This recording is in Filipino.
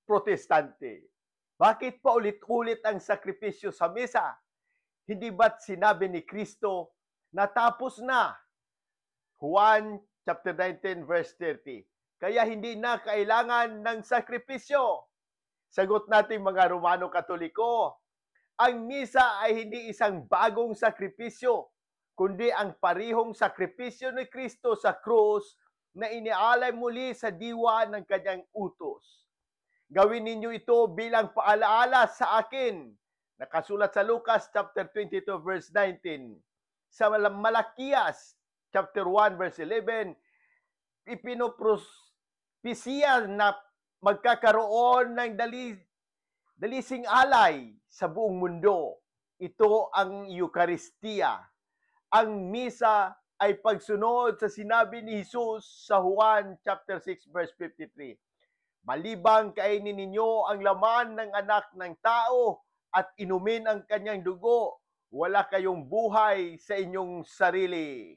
protestante. Bakit pa ulit-ulit ang sakripisyo sa mesa? Hindi ba't sinabi ni Kristo, natapos na? Juan chapter 19 verse 30. Kaya hindi na kailangan ng sakripisyo. Sagot natin mga Romano Katoliko, ang misa ay hindi isang bagong sakripisyo, kundi ang parihong sakripisyo ni Kristo sa krus na inialay muli sa diwa ng kanyang utos. Gawin ninyo ito bilang paalaala sa akin. Nakasulat sa Lucas chapter 22 verse 19. Sa Malakias chapter 1 verse 11, ipinoprospesiya na magkakaroon ng dalising alay sa buong mundo. Ito ang Eucharistia. Ang misa ay pagsunod sa sinabi ni Jesus sa Juan chapter 6 verse 53. Malibang kainin ninyo ang laman ng anak ng tao at inumin ang kanyang dugo, wala kayong buhay sa inyong sarili.